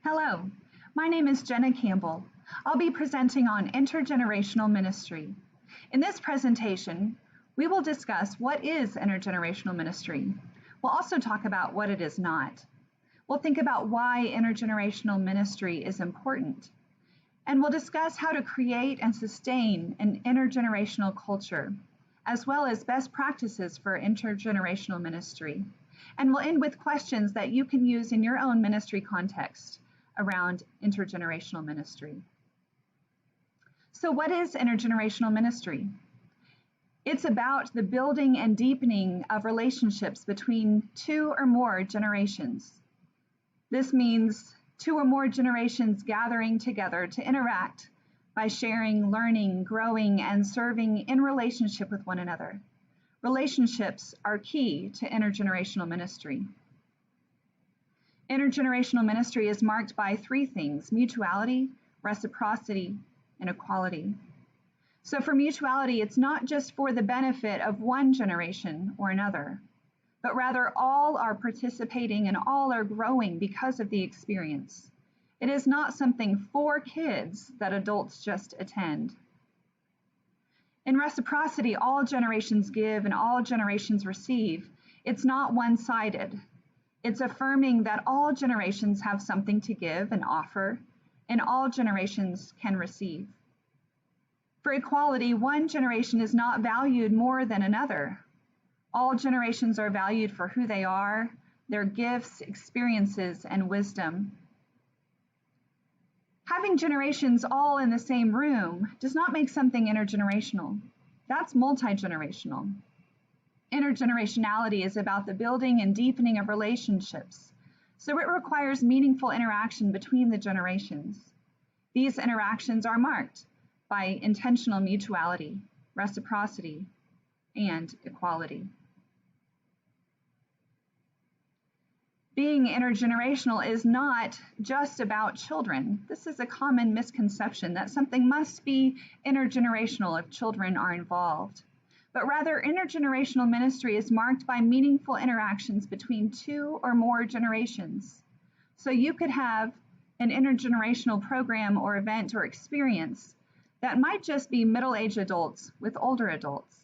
Hello, my name is Jenna Campbell. I'll be presenting on intergenerational ministry. In this presentation, we will discuss what is intergenerational ministry. We'll also talk about what it is not. We'll think about why intergenerational ministry is important. And we'll discuss how to create and sustain an intergenerational culture, as well as best practices for intergenerational ministry. And we'll end with questions that you can use in your own ministry context around intergenerational ministry. So what is intergenerational ministry? It's about the building and deepening of relationships between two or more generations. This means two or more generations gathering together to interact by sharing, learning, growing, and serving in relationship with one another. Relationships are key to intergenerational ministry. Intergenerational ministry is marked by three things: mutuality, reciprocity, and equality. So for mutuality, it's not just for the benefit of one generation or another, but rather all are participating and all are growing because of the experience. It is not something for kids that adults just attend. In reciprocity, all generations give and all generations receive. It's not one-sided. It's affirming that all generations have something to give and offer, and all generations can receive. For equality, one generation is not valued more than another. All generations are valued for who they are, their gifts, experiences, and wisdom. Having generations all in the same room does not make something intergenerational. That's multi-generational. Intergenerationality is about the building and deepening of relationships, so it requires meaningful interaction between the generations. These interactions are marked by intentional mutuality, reciprocity, and equality. Being intergenerational is not just about children. This is a common misconception that something must be intergenerational if children are involved. But rather, intergenerational ministry is marked by meaningful interactions between two or more generations. So you could have an intergenerational program or event or experience that might just be middle-aged adults with older adults.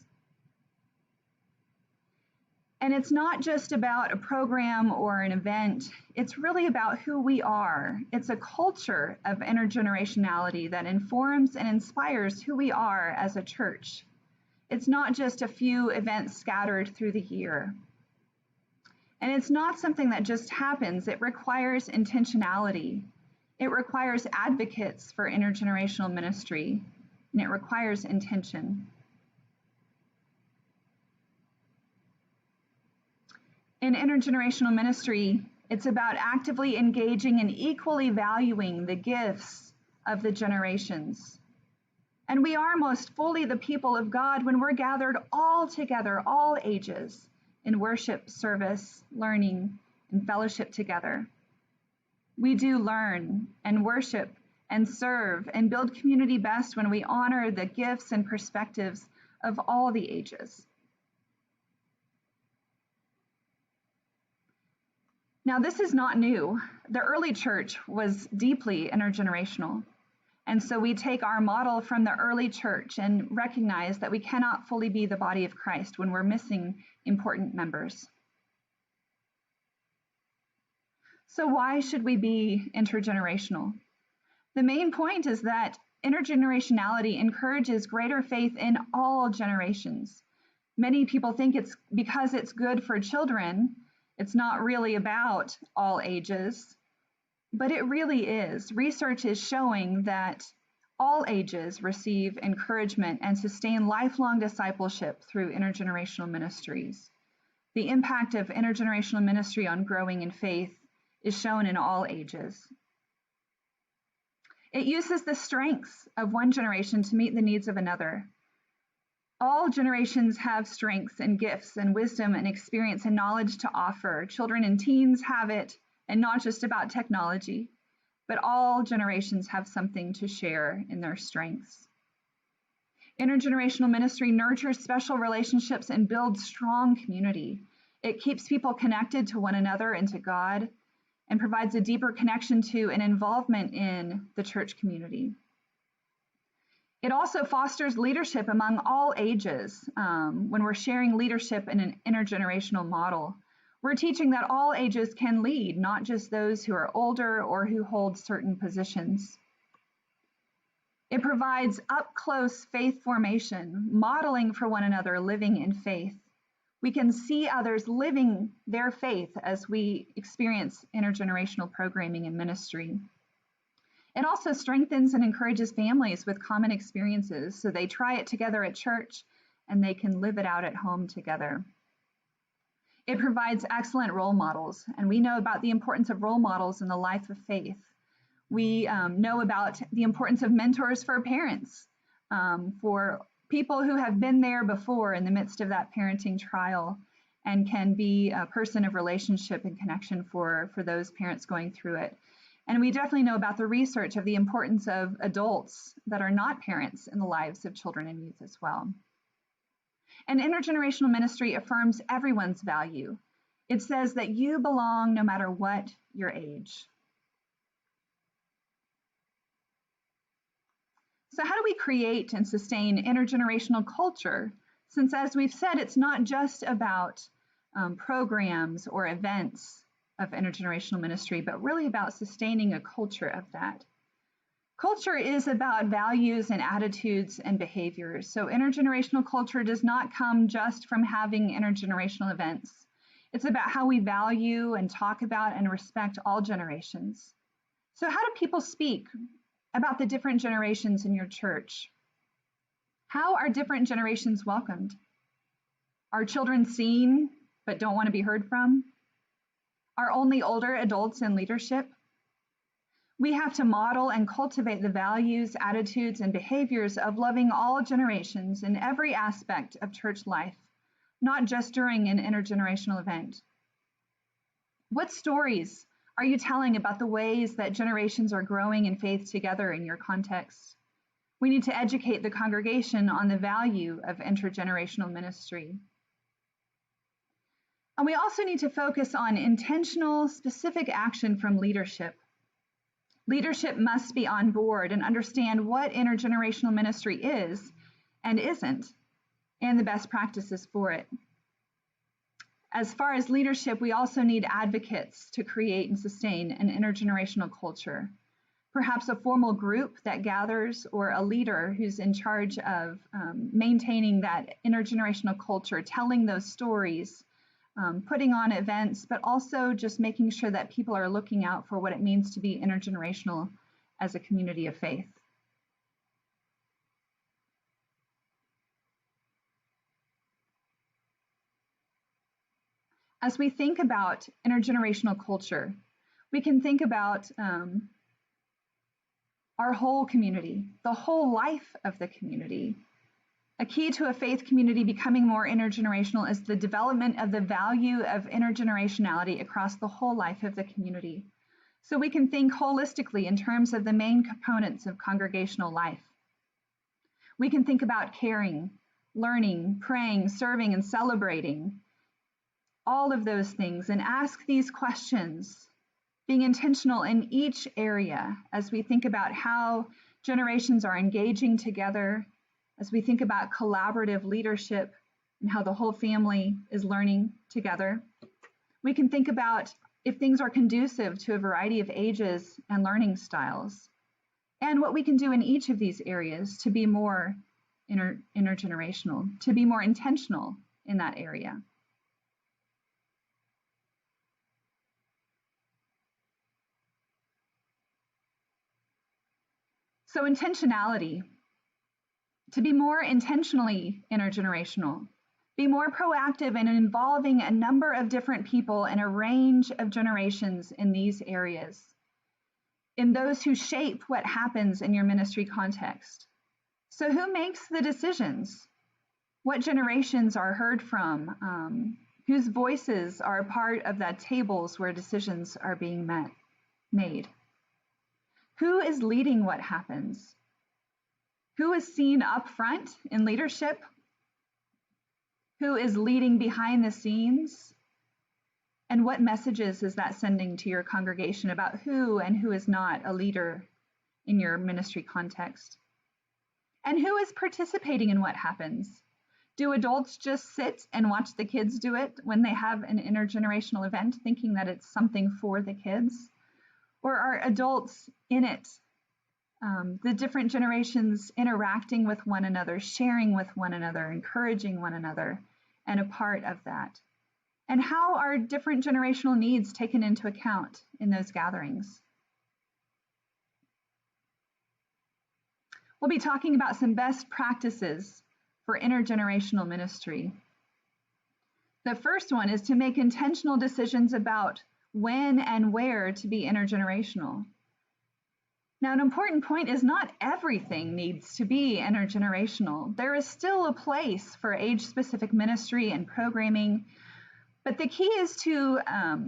And it's not just about a program or an event, it's really about who we are. It's a culture of intergenerationality that informs and inspires who we are as a church. It's not just a few events scattered through the year. And it's not something that just happens. It requires intentionality. It requires advocates for intergenerational ministry, and it requires intention. In intergenerational ministry, it's about actively engaging and equally valuing the gifts of the generations. And we are most fully the people of God when we're gathered all together, all ages, in worship, service, learning, and fellowship together. We do learn and worship and serve and build community best when we honor the gifts and perspectives of all the ages. Now, this is not new. The early church was deeply intergenerational. And so we take our model from the early church and recognize that we cannot fully be the body of Christ when we're missing important members. So why should we be intergenerational? The main point is that intergenerationality encourages greater faith in all generations. Many people think it's because it's good for children. It's not really about all ages, but it really is. Research is showing that all ages receive encouragement and sustain lifelong discipleship through intergenerational ministries. The impact of intergenerational ministry on growing in faith is shown in all ages. It uses the strengths of one generation to meet the needs of another. All generations have strengths and gifts and wisdom and experience and knowledge to offer. Children and teens have it, and not just about technology, but all generations have something to share in their strengths. Intergenerational ministry nurtures special relationships and builds strong community. It keeps people connected to one another and to God. and provides a deeper connection to and involvement in the church community. It also fosters leadership among all ages. When we're sharing leadership in an intergenerational model, we're teaching that all ages can lead, not just those who are older or who hold certain positions. It provides up-close faith formation, modeling for one another, living in faith. We can see others living their faith as we experience intergenerational programming and ministry. It also strengthens and encourages families with common experiences, so they try it together at church and they can live it out at home together. It provides excellent role models, and we know about the importance of role models in the life of faith. We know about the importance of mentors for parents, for people who have been there before in the midst of that parenting trial and can be a person of relationship and connection for those parents going through it. And we definitely know about the research of the importance of adults that are not parents in the lives of children and youth as well. And intergenerational ministry affirms everyone's value. It says that you belong no matter what your age. So how do we create and sustain intergenerational culture? Since, as we've said, it's not just about programs or events of intergenerational ministry, but really about sustaining a culture of that. Culture is about values and attitudes and behaviors. So intergenerational culture does not come just from having intergenerational events. It's about how we value and talk about and respect all generations. So how do people speak about the different generations in your church? How are different generations welcomed? Are children seen but don't want to be heard from? Are only older adults in leadership? We have to model and cultivate the values, attitudes, and behaviors of loving all generations in every aspect of church life, not just during an intergenerational event. What stories are you telling about the ways that generations are growing in faith together in your context? We need to educate the congregation on the value of intergenerational ministry. And we also need to focus on intentional, specific action from leadership. Leadership must be on board and understand what intergenerational ministry is and isn't, and the best practices for it. As far as leadership, we also need advocates to create and sustain an intergenerational culture. Perhaps a formal group that gathers, or a leader who's in charge of maintaining that intergenerational culture, telling those stories, putting on events, but also just making sure that people are looking out for what it means to be intergenerational as a community of faith. As we think about intergenerational culture, we can think about our whole community, the whole life of the community. A key to a faith community becoming more intergenerational is the development of the value of intergenerationality across the whole life of the community. So we can think holistically in terms of the main components of congregational life. We can think about caring, learning, praying, serving, and celebrating, all of those things, and ask these questions, being intentional in each area as we think about how generations are engaging together, as we think about collaborative leadership and how the whole family is learning together. We can think about if things are conducive to a variety of ages and learning styles, and what we can do in each of these areas to be more intergenerational, to be more intentional in that area. So intentionality. To be more intentionally intergenerational, be more proactive in involving a number of different people in a range of generations in these areas, in those who shape what happens in your ministry context. So who makes the decisions? What generations are heard from? Whose voices are a part of the tables where decisions are being made? Who is leading what happens? Who is seen up front in leadership? Who is leading behind the scenes? And what messages is that sending to your congregation about who and who is not a leader in your ministry context? And who is participating in what happens? Do adults just sit and watch the kids do it when they have an intergenerational event, thinking that it's something for the kids? Or are adults in it, the different generations interacting with one another, sharing with one another, encouraging one another, and a part of that? And how are different generational needs taken into account in those gatherings? We'll be talking about some best practices for intergenerational ministry. The first one is to make intentional decisions about when and where to be intergenerational. Now, an important point is not everything needs to be intergenerational. There is still a place for age-specific ministry and programming, but the key is to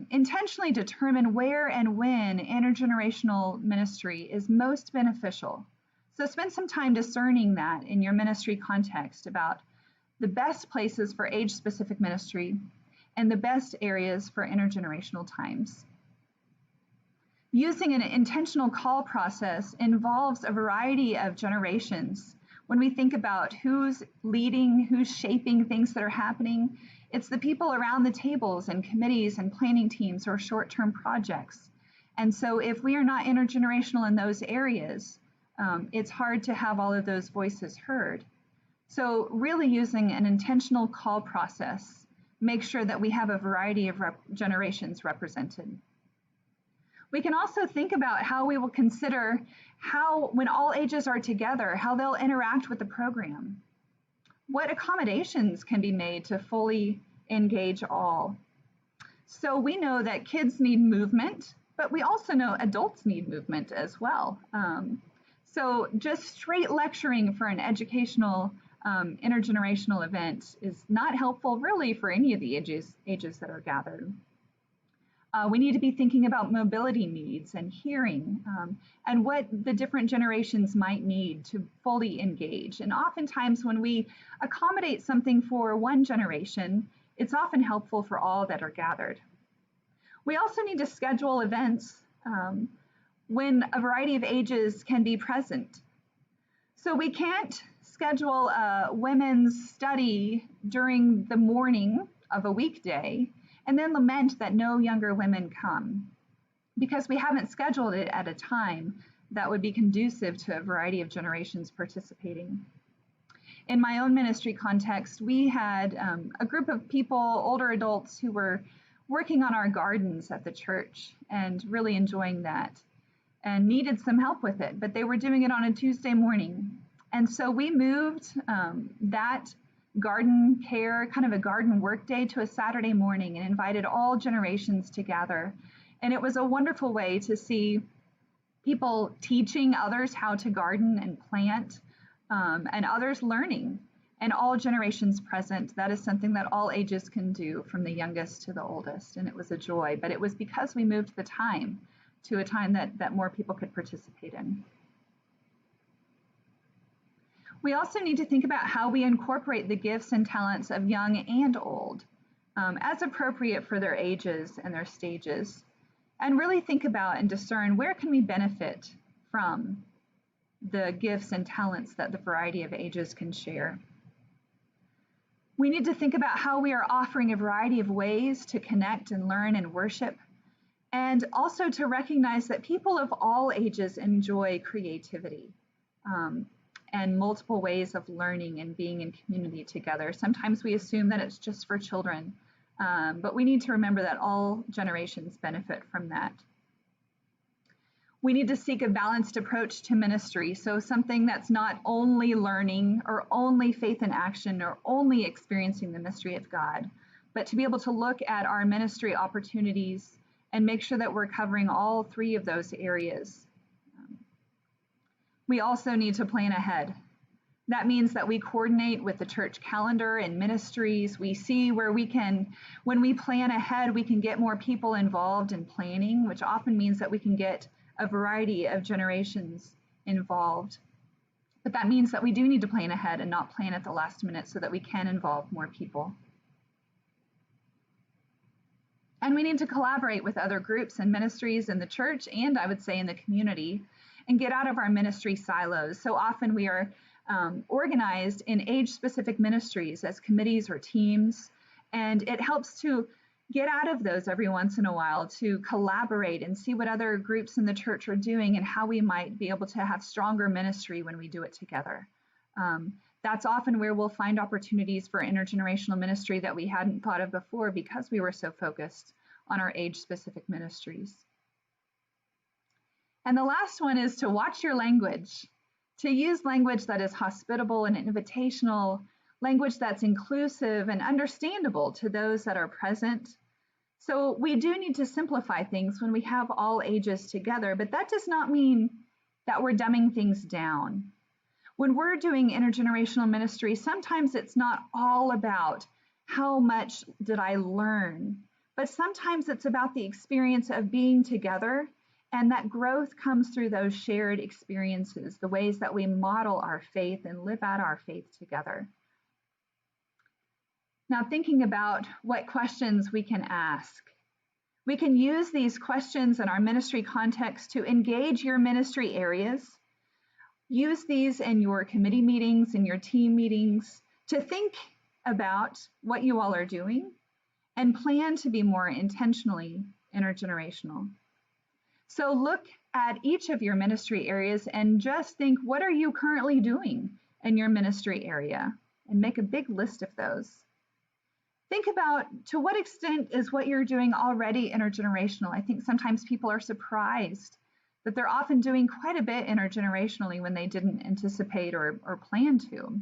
intentionally determine where and when intergenerational ministry is most beneficial. So spend some time discerning that in your ministry context about the best places for age-specific ministry and the best areas for intergenerational times. Using an intentional call process involves a variety of generations. When we think about who's leading, who's shaping things that are happening, it's the people around the tables and committees and planning teams or short-term projects. And so if we are not intergenerational in those areas, it's hard to have all of those voices heard. So really using an intentional call process, make sure that we have a variety of generations represented. We can also think about how we will consider how, when all ages are together, how they'll interact with the program. What accommodations can be made to fully engage all? So we know that kids need movement, but we also know adults need movement as well. So just straight lecturing for an educational intergenerational event is not helpful really for any of the ages that are gathered. We need to be thinking about mobility needs and hearing and what the different generations might need to fully engage. And oftentimes when we accommodate something for one generation, it's often helpful for all that are gathered. We also need to schedule events when a variety of ages can be present. So we can't schedule a women's study during the morning of a weekday and then lament that no younger women come, because we haven't scheduled it at a time that would be conducive to a variety of generations participating. In my own ministry context, we had a group of people, older adults, who were working on our gardens at the church and really enjoying that and needed some help with it, but they were doing it on a Tuesday morning. And so we moved that garden care, kind of a garden work day, to a Saturday morning and invited all generations to gather. And it was a wonderful way to see people teaching others how to garden and plant, and others learning, and all generations present. That is something that all ages can do, from the youngest to the oldest. And it was a joy, but it was because we moved the time to a time that more people could participate in. We also need to think about how we incorporate the gifts and talents of young and old as appropriate for their ages and their stages, and really think about and discern where can we benefit from the gifts and talents that the variety of ages can share. We need to think about how we are offering a variety of ways to connect and learn and worship, and also to recognize that people of all ages enjoy creativity. And multiple ways of learning and being in community together. Sometimes we assume that it's just for children, but we need to remember that all generations benefit from that. We need to seek a balanced approach to ministry, so something that's not only learning or only faith in action or only experiencing the mystery of God, but to be able to look at our ministry opportunities and make sure that we're covering all three of those areas. We also need to plan ahead. That means that we coordinate with the church calendar and ministries. We see where we can, when we plan ahead, we can get more people involved in planning, which often means that we can get a variety of generations involved. But that means that we do need to plan ahead and not plan at the last minute so that we can involve more people. And we need to collaborate with other groups and ministries in the church, and I would say in the community, and get out of our ministry silos. So often we are organized in age-specific ministries as committees or teams, and it helps to get out of those every once in a while to collaborate and see what other groups in the church are doing and how we might be able to have stronger ministry when we do it together. That's often where we'll find opportunities for intergenerational ministry that we hadn't thought of before because we were so focused on our age-specific ministries. And the last one is to watch your language, to use language that is hospitable and invitational, language that's inclusive and understandable to those that are present. So we do need to simplify things when we have all ages together, but that does not mean that we're dumbing things down. When we're doing intergenerational ministry, sometimes it's not all about how much did I learn, but sometimes it's about the experience of being together, and that growth comes through those shared experiences, the ways that we model our faith and live out our faith together. Now, thinking about what questions we can ask. We can use these questions in our ministry context to engage your ministry areas. Use these in your committee meetings, in your team meetings, to think about what you all are doing and plan to be more intentionally intergenerational. So look at each of your ministry areas and just think, what are you currently doing in your ministry area? And make a big list of those. Think about, to what extent is what you're doing already intergenerational? I think sometimes people are surprised that they're often doing quite a bit intergenerationally when they didn't anticipate or plan to.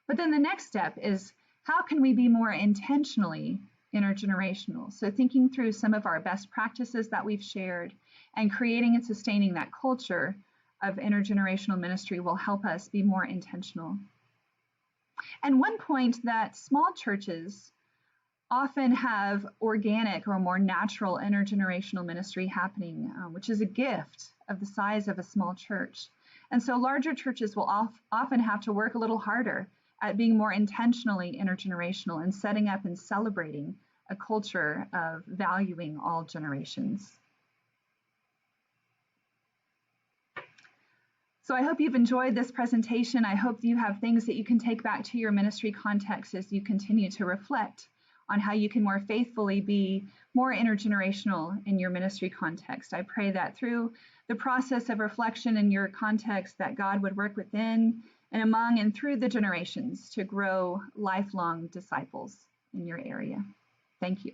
But then the next step is, how can we be more intentionally intergenerational? So thinking through some of our best practices that we've shared and creating and sustaining that culture of intergenerational ministry will help us be more intentional. And one point that small churches often have organic or more natural intergenerational ministry happening, which is a gift of the size of a small church. And so larger churches will often have to work a little harder at being more intentionally intergenerational and setting up and celebrating a culture of valuing all generations. So I hope you've enjoyed this presentation. I hope you have things that you can take back to your ministry context as you continue to reflect on how you can more faithfully be more intergenerational in your ministry context. I pray that through the process of reflection in your context, that God would work within and among and through the generations to grow lifelong disciples in your area. Thank you.